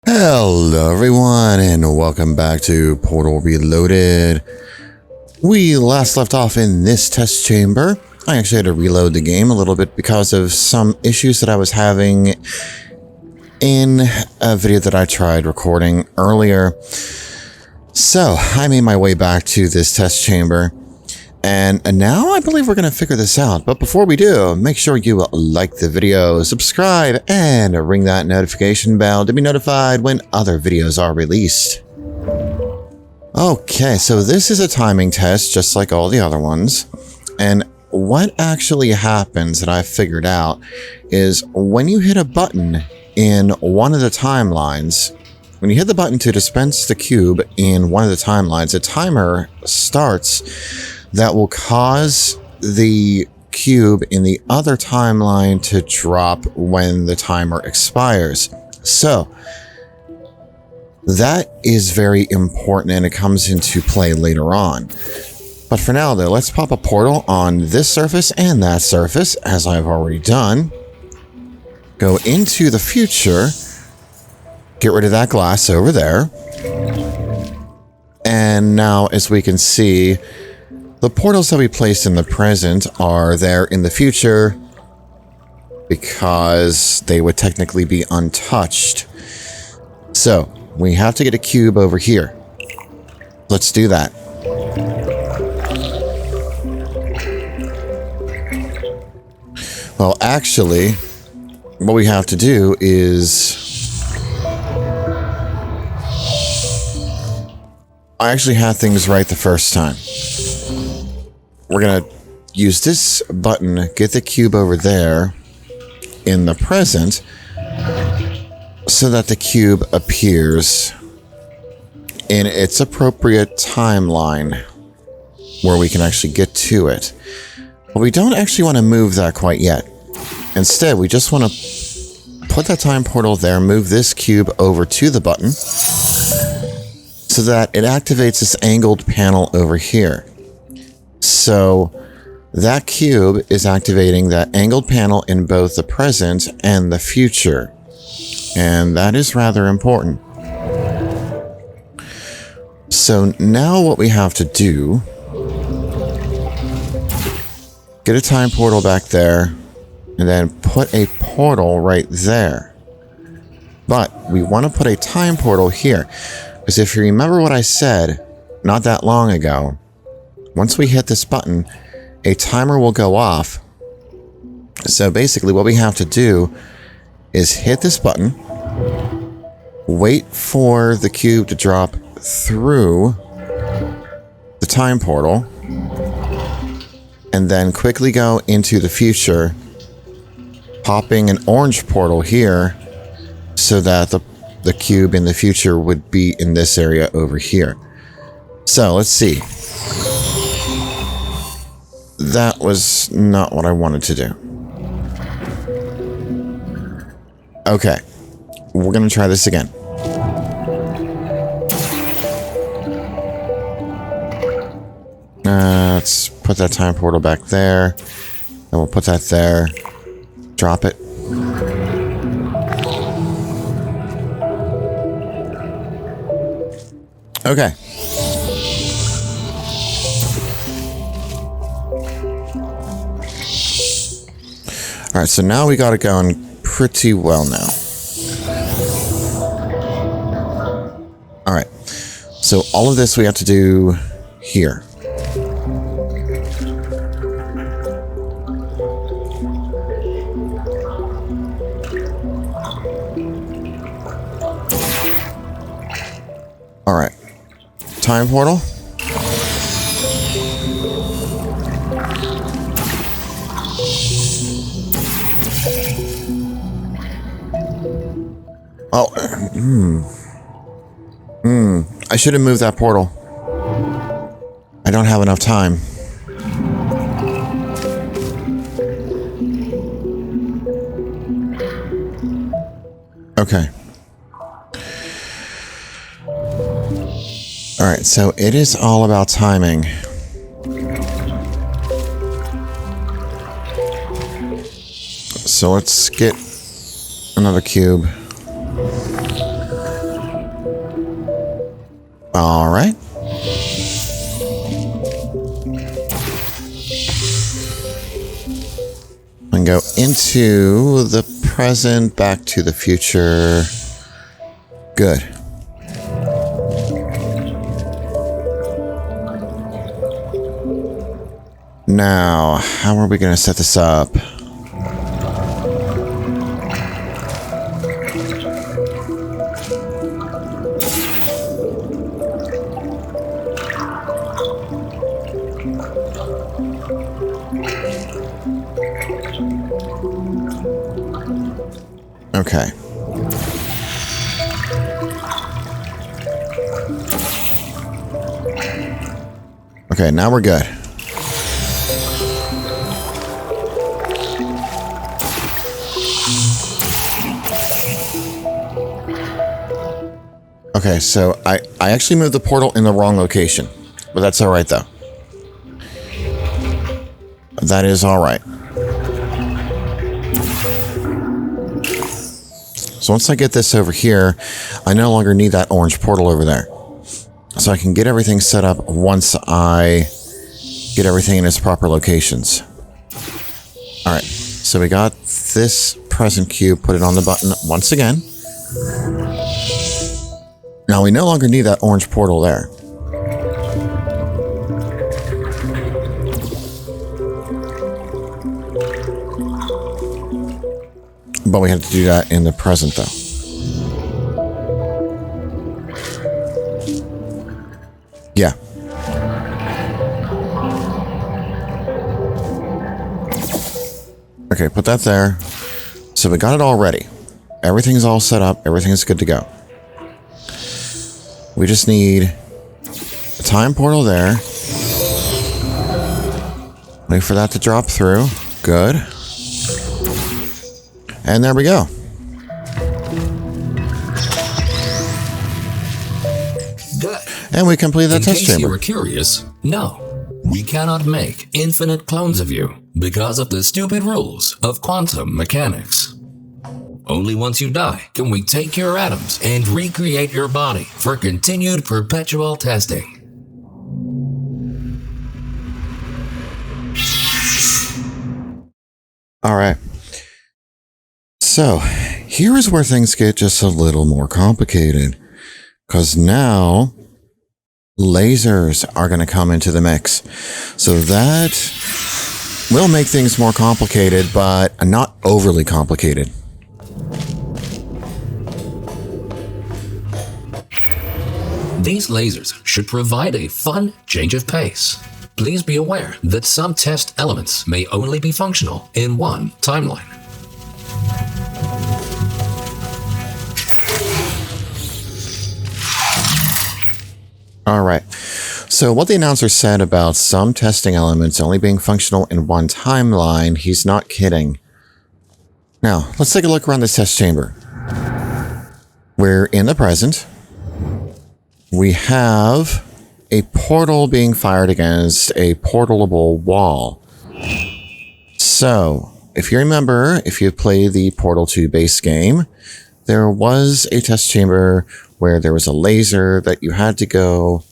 Hello everyone and welcome back to Portal Reloaded. We last left off in this test chamber. I actually had to reload the game a little bit because of some issues that I was having in a video that I tried recording earlier. So I made my way back to this test chamber and now I believe we're going to figure this out. But before we do, make sure you like the video, subscribe, and ring that notification bell to be notified when other videos are released. Okay, so this is a timing test just like all the other ones. And what actually happens that I figured out is when you hit a button in one of the timelines, when you hit the button to dispense the cube in one of the timelines, a timer starts that will cause the cube in the other timeline to drop when the timer expires. So that is very important and it comes into play later on. But for now though, let's pop a portal on this surface and that surface, as I've already done. Go into the future, get rid of that glass over there. And now as we can see, the portals that we placed in the present are there in the future because they would technically be untouched. So we have to get a cube over here. Let's do that. Well, actually, what we have to do is... I actually had things right the first time. We're going to use this button, get the cube over there in the present so that the cube appears in its appropriate timeline where we can actually get to it. But we don't actually want to move that quite yet. Instead, we just want to put that time portal there, move this cube over to the button so that it activates this angled panel over here. So that cube is activating that angled panel in both the present and the future. And that is rather important. So now what we have to do, get a time portal back there and then put a portal right there. But we want to put a time portal here because if you remember what I said not that long ago, once we hit this button, a timer will go off. So basically what we have to do is hit this button, wait for the cube to drop through the time portal, and then quickly go into the future, popping an orange portal here so that the cube in the future would be in this area over here. So let's see. That was not what I wanted to do. Okay, we're going to try this again. Let's put that time portal back there. Then we'll put that there. Drop it. Okay. Alright, so now we got it going pretty well now. Alright, so all of this we have to do here. Alright, time portal. Oh, I should have moved that portal. I don't have enough time. Okay. Alright, so it is all about timing. So let's get another cube. All right. And go into the present, back to the future. Good. Now, how are we going to set this up? Okay. Okay, now we're good. Okay, so I actually moved the portal in the wrong location, but that's all right though. That is all right. So once I get this over here, I no longer need that orange portal over there. So I can get everything set up once I get everything in its proper locations. All right, so we got this present cube, put it on the button once again. Now we no longer need that orange portal there. But we have to do that in the present, though. Yeah. Okay, put that there. So we got it all ready. Everything's all set up. Everything's good to go. We just need a time portal there. Wait for that to drop through. Good. And there we go. Good. And we complete that test chamber. In case you were curious, no, we cannot make infinite clones of you because of the stupid rules of quantum mechanics. Only once you die can we take your atoms and recreate your body for continued perpetual testing. All right. So, here is where things get just a little more complicated. Because now, lasers are going to come into the mix. So that will make things more complicated, but not overly complicated. These lasers should provide a fun change of pace. Please be aware that some test elements may only be functional in one timeline. All right. So what the announcer said about some testing elements only being functional in one timeline, he's not kidding. Now, let's take a look around this test chamber. We're in the present. We have a portal being fired against a portalable wall. So, if you remember, if you play the Portal 2 base game, there was a test chamber where there was a laser that had to go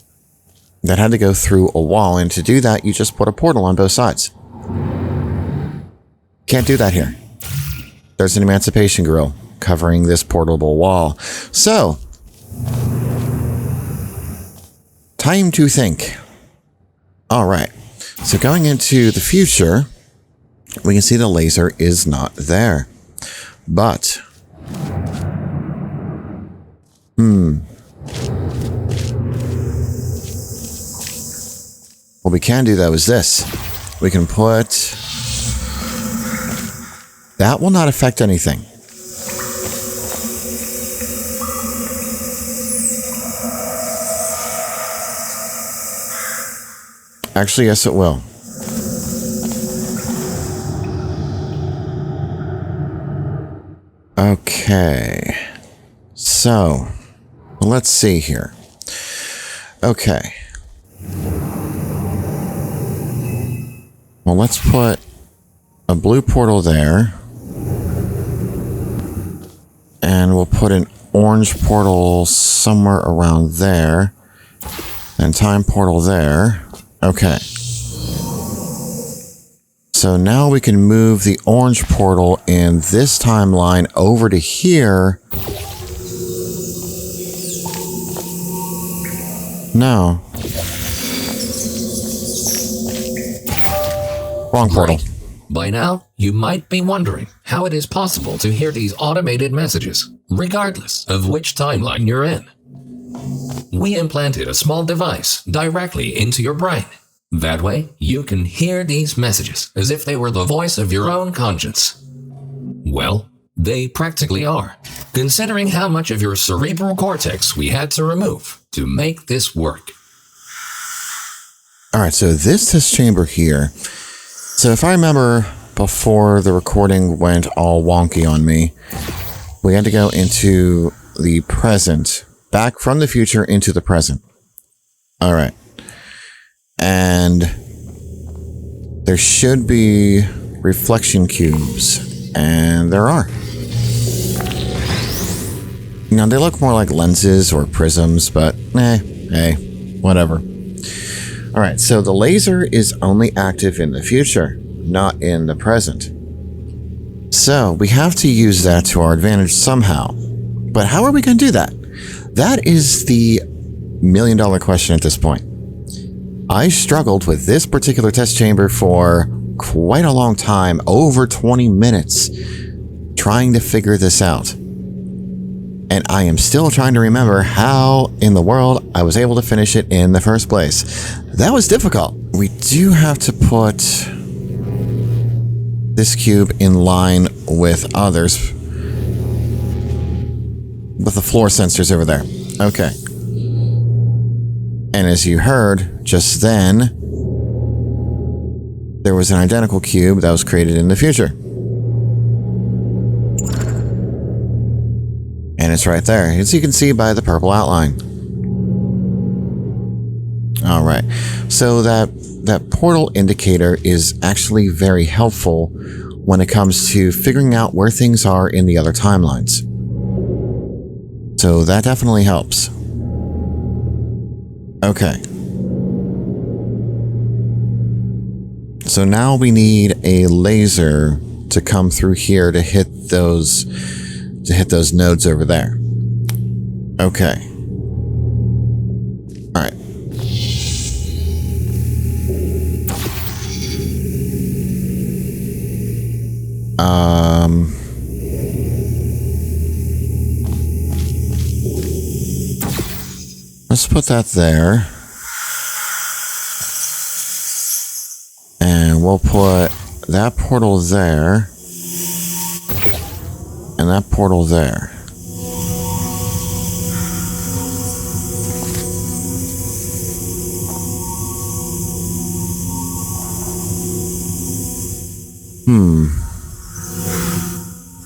through a wall, and to do that, you just put a portal on both sides. Can't do that here. There's an emancipation grill covering this portable wall. So, time to think. All right. So going into the future, we can see the laser is not there. But, what we can do, though, is this. We can put... That will not affect anything. Actually, yes, it will. Okay. So, let's see here. Okay. Well, let's put a blue portal there. And we'll put an orange portal somewhere around there. And time portal there. Okay. So now we can move the orange portal in this timeline over to here. No. Wrong portal. Right. By now, you might be wondering how it is possible to hear these automated messages, regardless of which timeline you're in. We implanted a small device directly into your brain. That way, you can hear these messages as if they were the voice of your own conscience. Well, they practically are, considering how much of your cerebral cortex we had to remove to make this work. Alright, so this test chamber here. So if I remember before the recording went all wonky on me, we had to go into the present, back from the future into the present. Alright. And there should be reflection cubes, and there are. Now, they look more like lenses or prisms, but hey, whatever. Alright, so the laser is only active in the future, not in the present. So, we have to use that to our advantage somehow. But how are we going to do that? That is the million-dollar question at this point. I struggled with this particular test chamber for quite a long time, over 20 minutes, trying to figure this out. And I am still trying to remember how in the world I was able to finish it in the first place. That was difficult. We do have to put this cube in line with others. With the floor sensors over there. Okay. And as you heard just then, there was an identical cube that was created in the future. And it's right there, as you can see by the purple outline. Alright, so that portal indicator is actually very helpful when it comes to figuring out where things are in the other timelines. So that definitely helps. Okay. So now we need a laser to come through here to hit those nodes over there. Okay. All right. Let's put that there. And we'll put that portal there. And that portal there.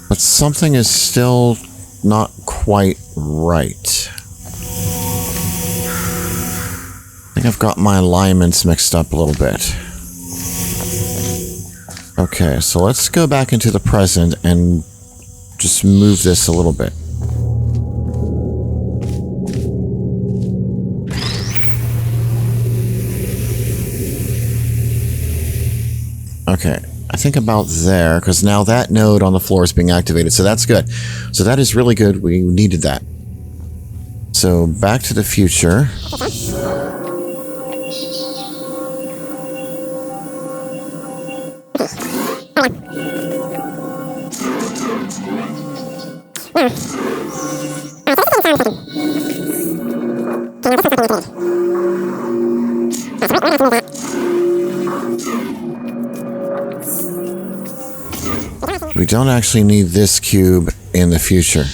But something is still not quite right. I think I've got my alignments mixed up a little bit. Okay, so let's go back into the present and just move this a little bit. Okay, I think about there, because now that node on the floor is being activated, so that's good. So that is really good, we needed that. So back to the future. We don't actually need this cube in the future.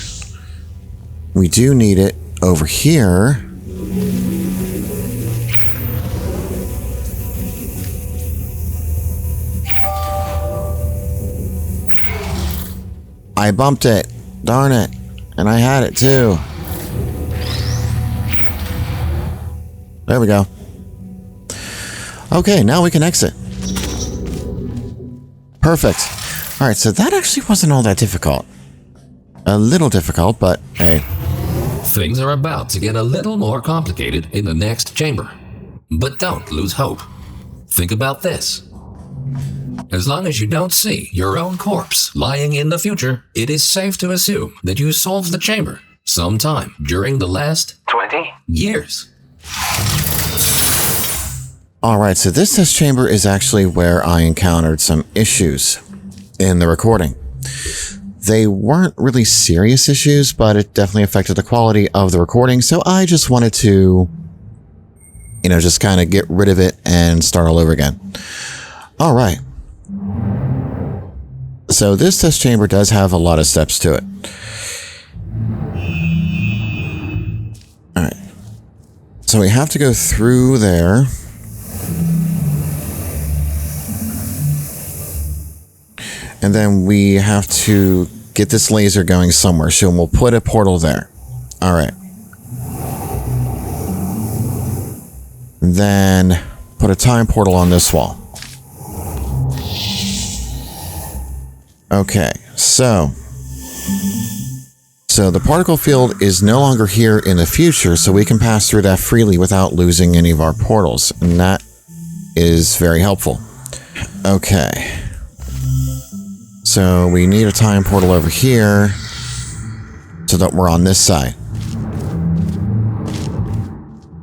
We do need it over here. I bumped it. Darn it. And I had it too. There we go. Okay, now we can exit. Perfect. Alright, so that actually wasn't all that difficult. A little difficult, but hey. Things are about to get a little more complicated in the next chamber. But don't lose hope. Think about this. As long as you don't see your own corpse lying in the future, it is safe to assume that you solved the chamber sometime during the last 20 years. Alright, so this test chamber is actually where I encountered some issues in the recording. They weren't really serious issues, but it definitely affected the quality of the recording, so I just wanted to, just kind of get rid of it and start all over again. Alright. So this test chamber does have a lot of steps to it. Alright. So we have to go through there. And then we have to get this laser going somewhere. So we'll put a portal there. Alright. Then put a time portal on this wall. Okay, so the particle field is no longer here in the future, so we can pass through that freely without losing any of our portals, and that is very helpful. Okay. So we need a time portal over here so that we're on this side.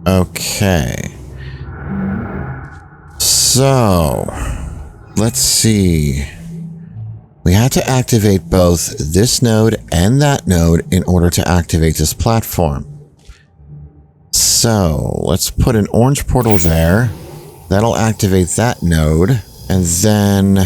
Okay. So, let's see. We had to activate both this node and that node in order to activate this platform. So, let's put an orange portal there. That'll activate that node. And then...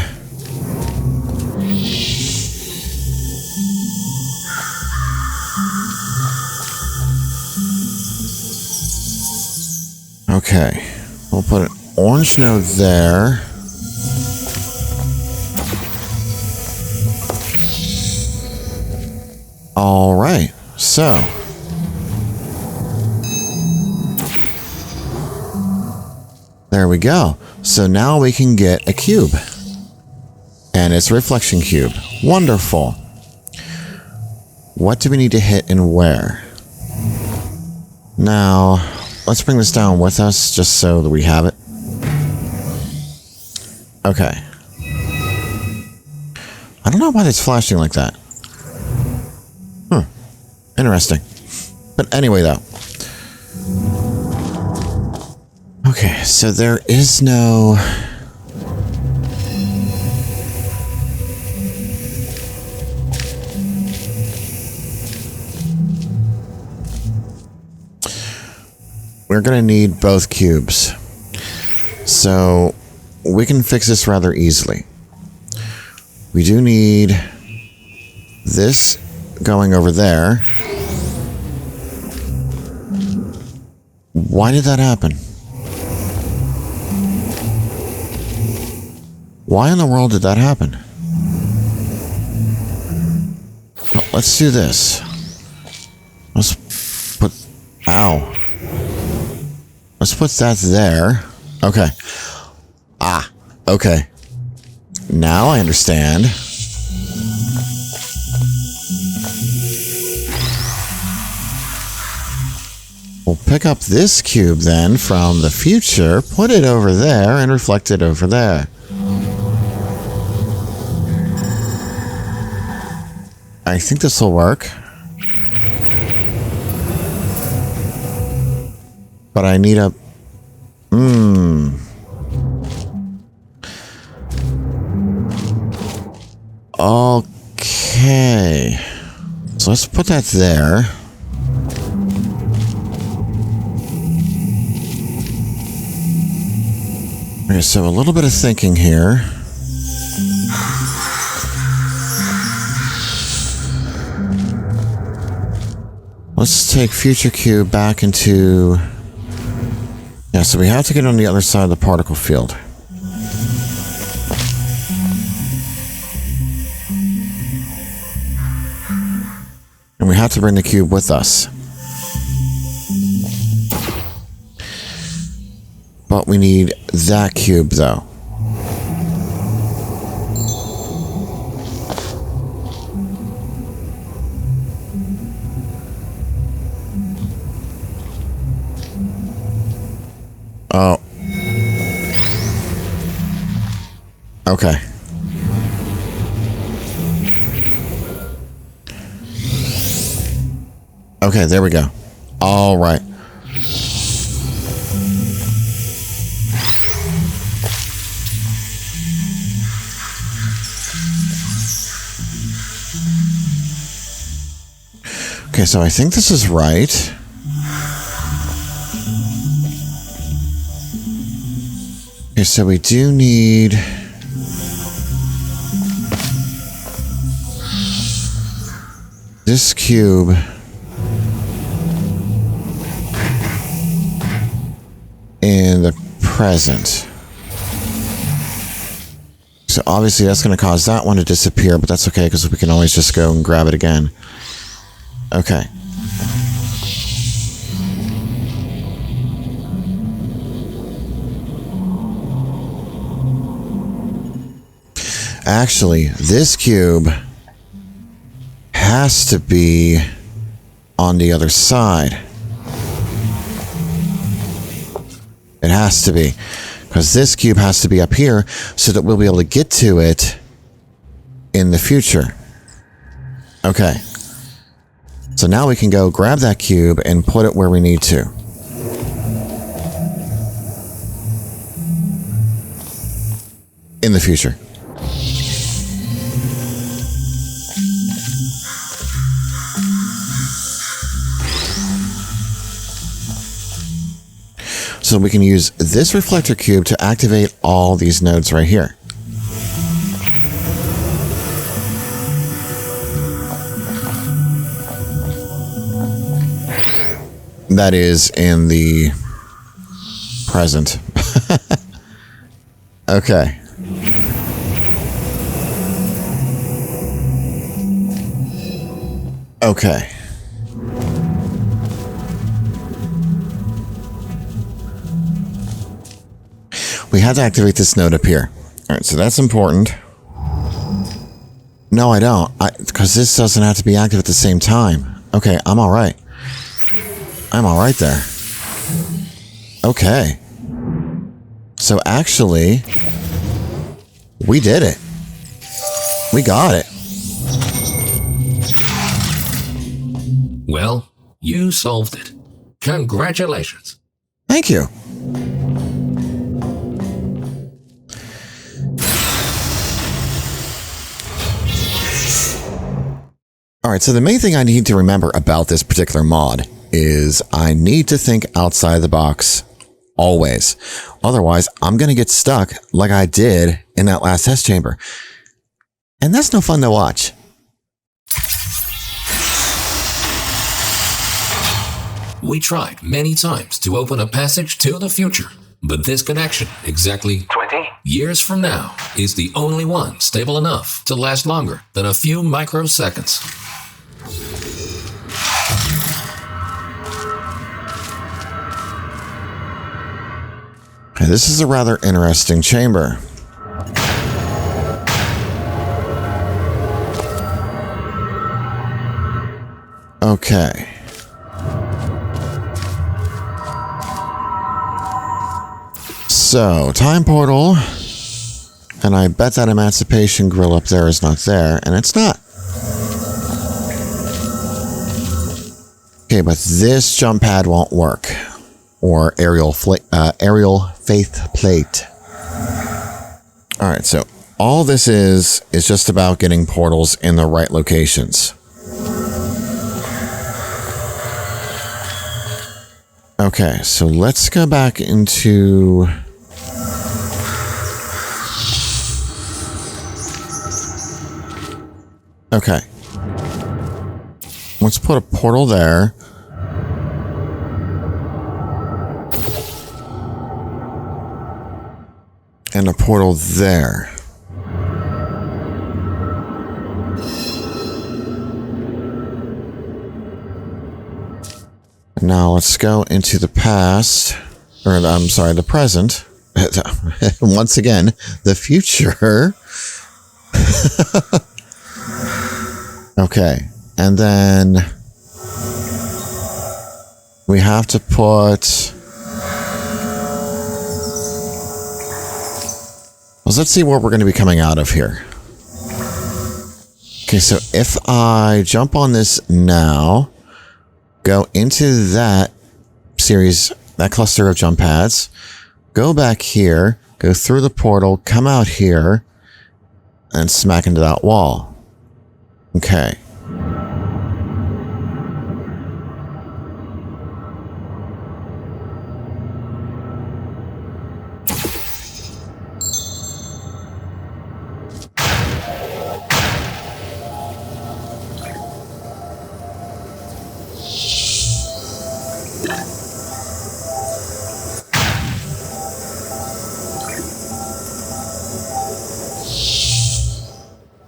okay. We'll put an orange node there. Alright, so there we go. So now we can get a cube. And it's a reflection cube. Wonderful. What do we need to hit and where? Now, let's bring this down with us just so that we have it. Okay. I don't know why it's flashing like that. Interesting. But anyway, though. Okay, so there is no... we're going to need both cubes. So, we can fix this rather easily. We do need this going over there. Why did that happen? Why in the world did that happen? Well, let's do this. Let's put... ow. Let's put that there. Okay. Ah, okay. Now I understand. We'll pick up this cube then from the future, put it over there, and reflect it over there. I think this will work. But I need a... Okay. So let's put that there. Okay, so a little bit of thinking here. Let's take Future Cube back into... yeah, so we have to get on the other side of the particle field. And we have to bring the cube with us. But we need that cube, though. Okay. Okay, there we go. All right. Okay, so I think this is right. Okay, so we do need... this cube... in the present. So obviously that's going to cause that one to disappear, but that's okay because we can always just go and grab it again. Okay. Actually, this cube has to be on the other side. It has to be. Because this cube has to be up here so that we'll be able to get to it in the future. Okay. So now we can go grab that cube and put it where we need to. In the future. So we can use this reflector cube to activate all these nodes right here. That is in the present. Okay. Okay. We had to activate this node up here. All right, so that's important. No, I don't. Because this doesn't have to be active at the same time. Okay, I'm all right. I'm all right there. Okay. So actually, we did it. We got it. Well, you solved it. Congratulations. Thank you. All right, so the main thing I need to remember about this particular mod is I need to think outside the box always. Otherwise, I'm going to get stuck like I did in that last test chamber. And that's no fun to watch. We tried many times to open a passage to the future, but this connection, exactly 20 years from now, is the only one stable enough to last longer than a few microseconds. Okay, this is a rather interesting chamber. Okay. So, time portal. And I bet that emancipation grill up there is not there, and it's not. Okay, but this jump pad won't work. Or aerial faith plate. Alright, so all this is just about getting portals in the right locations. Okay, so let's go back into... Okay. Let's put a portal there. And a portal there. Now let's go into the past, or I'm sorry, the present. Once again, the future. Okay, and then we have to put... Was let's see what we're going to be coming out of here. Okay, so if I jump on this now, go into that series, that cluster of jump pads, go back here, go through the portal, come out here, and smack into that wall. Okay.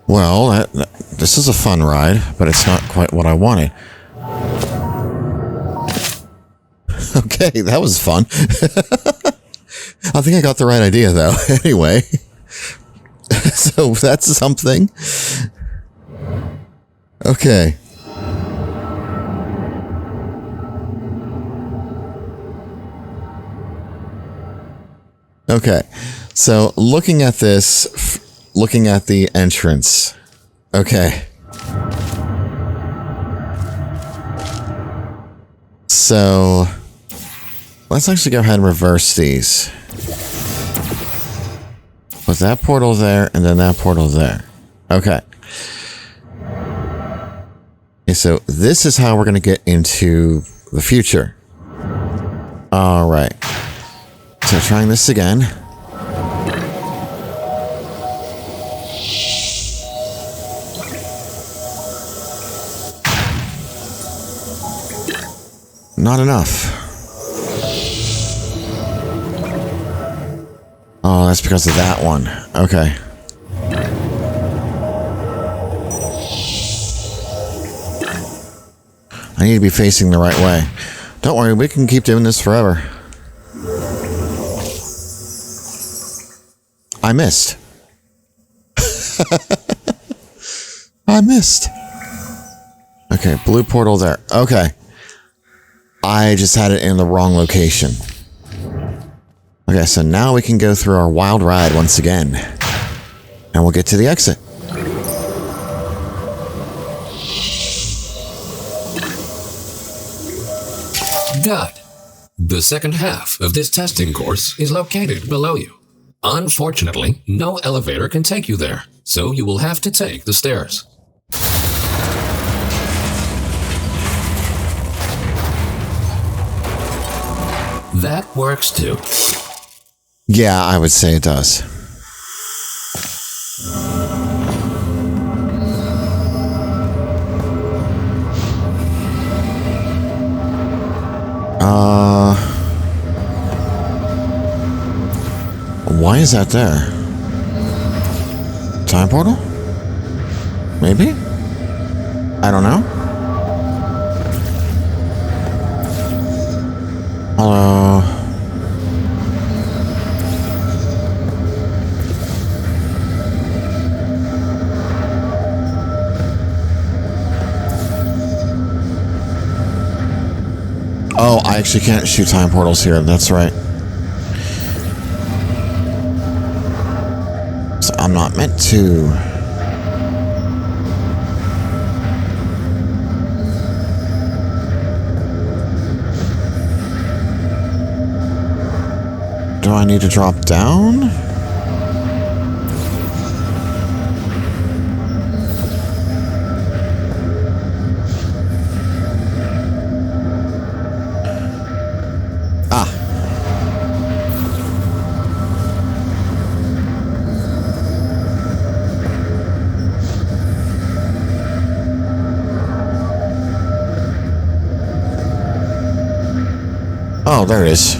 Well, this is a fun ride, but it's not quite what I wanted. Okay, that was fun. I think I got the right idea, though. Anyway. So that's something. Okay. Okay. So looking at this... Looking at the entrance. Okay. So, let's actually go ahead and reverse these. Put that portal there, and then that portal there. Okay. Okay, so this is how we're going to get into the future. Alright. So trying this again. Not enough. Oh, that's because of that one. Okay. I need to be facing the right way. Don't worry, we can keep doing this forever. I missed. I missed. Okay, blue portal there. Okay. I just had it in the wrong location. Okay, so now we can go through our wild ride once again. And we'll get to the exit. Good. The second half of this testing course is located below you. Unfortunately, no elevator can take you there, so you will have to take the stairs. That works too. Yeah, I would say it does. Why is that there? Time portal? Maybe? I don't know. Hello. Oh, I actually can't shoot time portals here. That's right. So I'm not meant to. Do I need to drop down? Oh, there it is.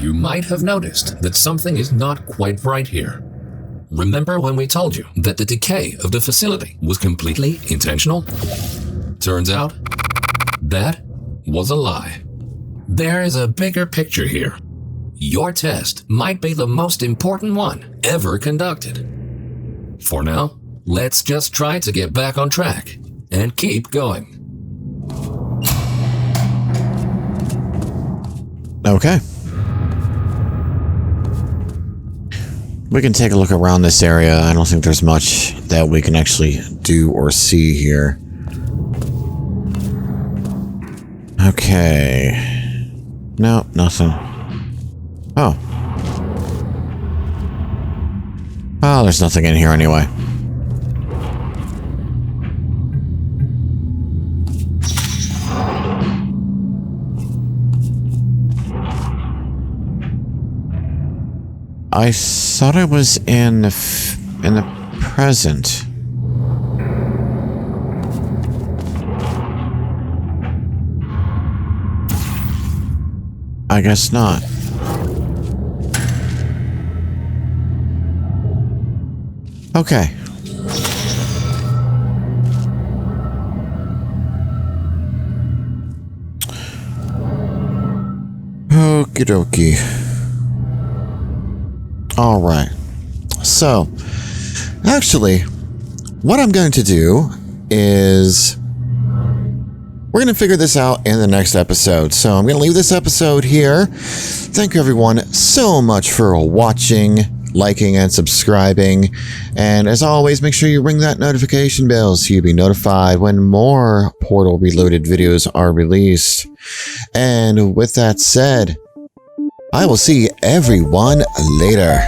You might have noticed that something is not quite right here. Remember when we told you that the decay of the facility was completely intentional? Turns out, that was a lie. There is a bigger picture here. Your test might be the most important one ever conducted. For now, let's just try to get back on track and keep going. Okay. We can take a look around this area. I don't think there's much that we can actually do or see here. Okay. No, nothing. Oh. Oh, there's nothing in here anyway. I thought I was in the present. I guess not. Okay. Okie dokie. All right. So, actually, what I'm going to do is we're going to figure this out in the next episode. So I'm going to leave this episode here. Thank you everyone so much for watching, liking, and subscribing. And as always, make sure you ring that notification bell so you'll be notified when more Portal Reloaded videos are released. And with that said, I will see everyone later.